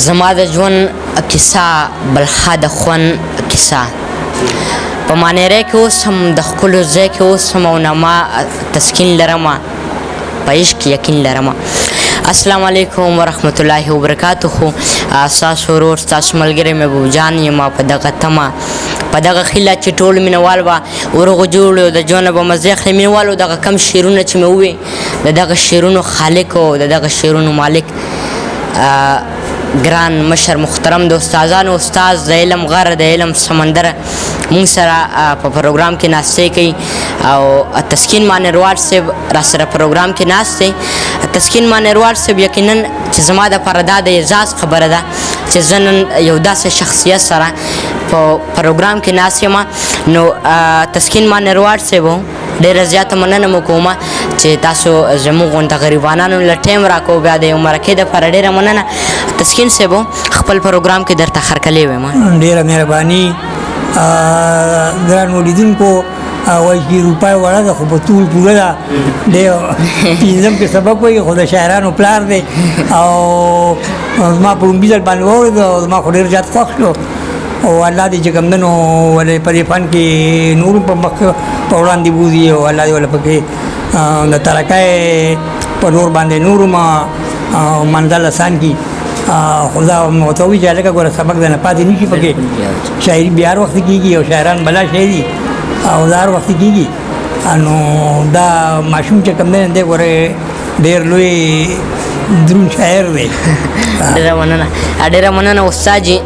زما د ژوند کیسه بلخا د خوند کیسه په مانیری کې اوس هم د ښکلو ځای کې اوس هم او نما تسکین لرمه په عشق یقین لرمه. السلام علیکم ورحمت الله وبرکاته. ستاسو ورور ستاسو ملګری محبوب جان یم په دغه تمه په دغه خیله چې ټول مینوال به ورغو جوړ او د ژوند به مزې اخلي. مینوالو دغه کم شعرونه چې مې ووې د دغه شعرونو خالق او د دغه شعرونو مالک ګران مشر محترم د استادانو استاد د علم غر د علم سمندر مونږ سره په پروګرام کې ناستې کوي او تسکین مانیروال صاحب را سره پروګرام کې ناست دی. تسکین مانیروال صاحب یقینا چې زما دپاره دا د اعزاز خبره ده چې زه نن یو داسې شخصیت سره په پروګرام کې ناست یم. نو تسکین مانیروال صاحب ډېره زیاته مننه مو کومه چې تاسو زموږ غونډه غریبانانو له ټایم راکړو. بیا د یو مرکې دپاره ډېره مننه. تسکین صاحب خپل پروګرام کې درته خرکلی ویم. ډېره مهرباني ګرانو لیدونکو. وایي چې روپۍ وړه ده خو په طول پوره ده. پنځم کې سبق وایي خو د شاعرانو پلار دی او زما په لومبي ځل باندې واورېد او زما خو ډېر زیات خوښ شو او الله دې چې کوم دی نو ولې په دې فن کې نور په مخ په وړاندې بوځي او الله دې ولې پکې د ترقۍ په نور باندې نور ما منزل اسان کړي. خو دا ورته وایي چې هلکه ګوره سبق دی نه پاتې نه شي پکې. شاعري بیا هر وخت کېږي او شاعران بلا شاعري او دا هر وخت کېږي. نو دا ماشوم چې کوم دی دی ګوره ډېر لوی دروند شاعر دی. ډېره مننه ډېره مننه استاد جي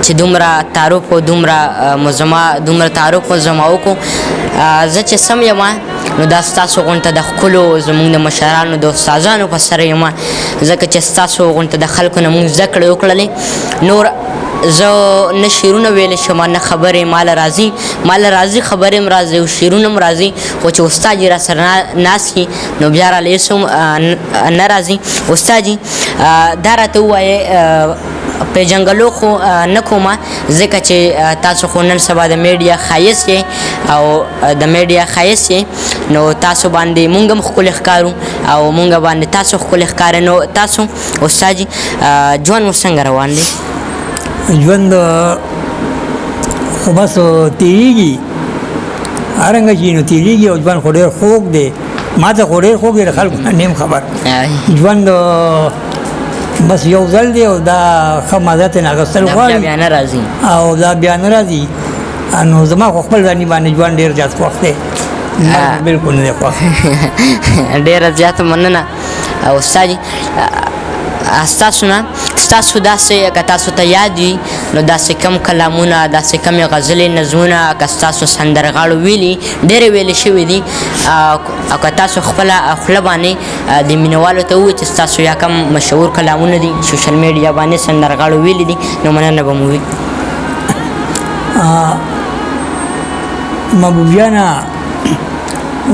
چې دومره تعارف او دومره تعارف مو زما وکړو. زه چې سم یم نو دا ستاسو غونډه د ښکلو زموږ د مشرانو د استادانو په سره یم ځکه چې ستاسو غونډه د خلکو نه مونږ زده کړې وکړلې. نور زه نه شعرونه ویلی شم نه خبرې ماله راځي خبرې هم راځي او شعرونه هم راځي خو چې استاد یې را سره ناست وي نو بیا راله هېڅ نه راځي. استاد جي دا راته ووایې پیژنګلو خو نه کومه ځکه چې تاسو خو نن سبا د میډیا ښایست یې او د میډیا ښایست یې نو تاسو باندې مونږ هم ښکلي ښکارو او مونږ باندې تاسو ښکلي ښکارئ. نو تاسو استاد جي ژوند مو څنګه روان دی؟ ژوند خو بس تېرېږي هرنګه چې نو تېرېږي او ژوند خو ډېر خوږ دی. ما ته خو ډېر خوږ دی د خلکو نه نیم خبر. ژوند بس یو ځل دی او دا ښه مزه ترې اخیستل غواړي او دا بیا نه راځي. نو زما خو خپل ځاني باندې ژوند ډېر زیات خوښ دی. بلکل نه دی خوښ. ډېره زیاته مننه استاد جي. ستاسو داسې که تاسو ته یاد وي نو داسې کم کلامونه داسې کمې غزلې نظمونه که ستاسو سندرغاړو ویلي ډېرې ویلې شوي دي او که تاسو خپله خوله باندې د مینوالو ته ووایئ چې ستاسو یا کم مشهور کلامونه دي سوشل میډیا باندې سندرغاړو ویلي دي نو مننه به مو وي. محبوبیانه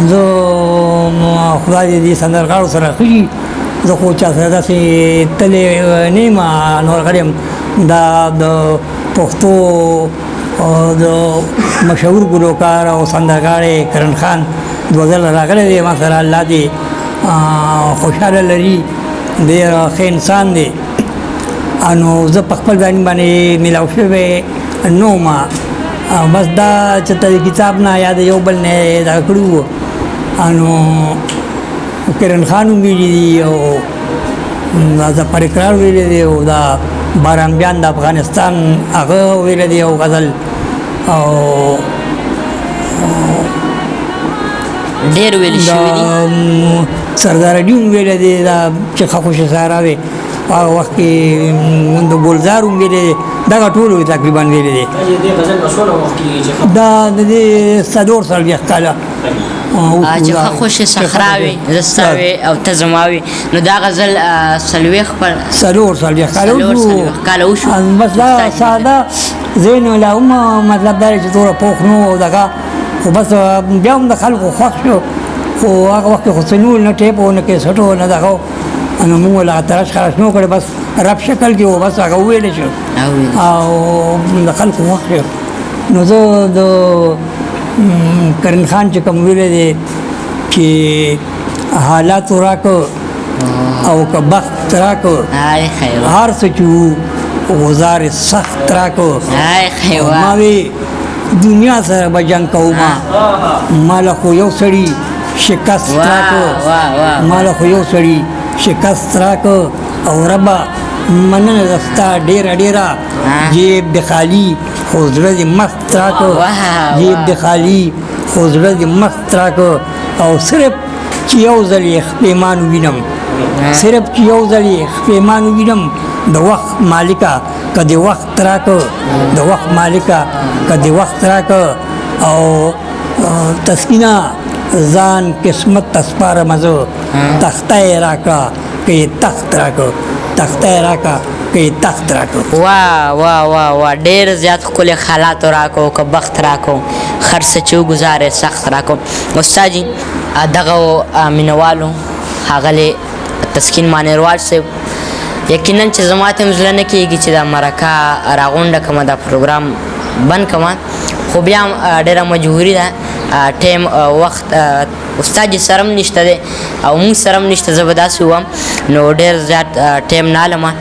زه خدای دې سندرغاړو سره ښه شي. زه خو چا سره داسې تللی نه یم نور غړی یم. دا د پښتو د مشهور ګلوکار او سندرغاړی کرن خان دوه ځله راغلی دی ما سره. الله دې خوشحاله لري ډېر ښه انسان دی. نو زه په خپل ځان باندې میلاو شوی نه وم بس دا چې د کتاب نه یا د یو بل نه دغه کړي وو. نو کرن خان ویلي دي او ظفر اقرار ویلي دی او دا باران بیان د افغانستان هغه ویلي دی او غزل او ډېر ویلي شوي دي. سردار علي هم ویلی دی دا چې ښه خوشې سهارا وې په هغه وخت کې د ګلزار هم ویلی دی. دغه ټول تقریبا ویلی دی. دا د دې 440 کاله چې ښه خوشې صحرا وي زه ستا وې او ته زما وې نو دا غزل 440 کاله وشو. بس دا ساده ذهن لا هم مطلب دا چې توره پوخ نو او دغه خو بس بیا هم د خلکو خوښ شو خو هغه وخت کې خو څه نور نه ټیپ او نه کیسټ او نه دغه نو موږ له ترش خلاص نو کړی بس رب شکل کې و بس هغه وویلی شو او د خلکو خوښ شو. نو زه د کرن خان چې کوم ویلی دی چې حالاتو راکړه او که بخت راکو آی خیوا هر څه چې وو غزار سخت راکو آی خیوا ما وی دنیا سره به جنګ کوم ما له خو یو سړي شکست راکو ما له خو یو سړي شکست راکو او ربا مننه دستا ډیره ډیره جیب د خالی خو زړه دې مست راکو جیب د خالی خو زړه دې مست راکو او صرف چې یو ځل یې خپېمان وینم صرف چې یو ځل یې خپېمان وینم د وخت مالکه که د وخت راکو د وخت مالکه که د وخت راکو او تسکینه ځان قسمت تسپاره مزو تخته راکا که تخت راکو تخته راکا که تخت راکو واه واه واه واه ډېر زیات ښکلي خیالاتو راکو که بخت راکو هر څه چې وګزارې سخت راکو استاد جي دغه مینوالو ښاغلی تسکین مانیروال صاحب یقینا چې زما ته هم زړه نه کېږي چې دا مرکه راغونډه کړمه دا پروګرام بند کړمه خو بیا هم ډېره مجبوري ده ټایم وخت استاد یې سره هم نشته دی او موږ سره هم نشته زه به داسې ووایم نو ډېر زیات ټایم نه علمه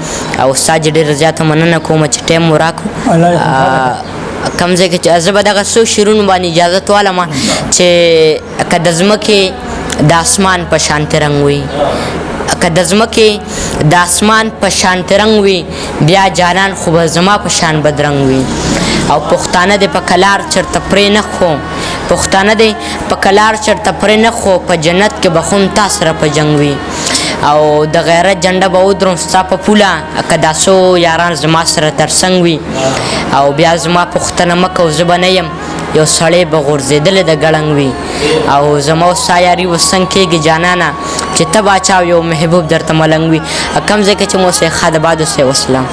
او استاد یې ډېره زیاته مننه کوم چې ټایم مو راکړو کوم ځای کې چې زه به دغه څو شعرونو باندې اجازت والمه چې که د ځمکې د اسمان په شانتې رنګ وي که د ځمکې د اسمان په شانتې رنګ وي بیا جانان خو به زما په شان بدرنګ وي او پښتانه دې په کلار چرته پرې نه خو پښتانه دې په کلار چرته پرې نه خو په جنت کې به خون تا سره په جنګ وي او د غیرت جنډه به ودرم ستا په پوله که دا څو یاران زما سره تر څنګ وي او بیا زما پوښتنه مه کوه زه به نه یم یو سړی به غورځېدلی د ګړنګ وي او زما او ستا یاري اوس څنګ کېږي جانانه چې ته باچا او یو محبوب درته ملنګ وي کوم ځای کې چې مو اوسئ ښه د باد اوسئ وسلام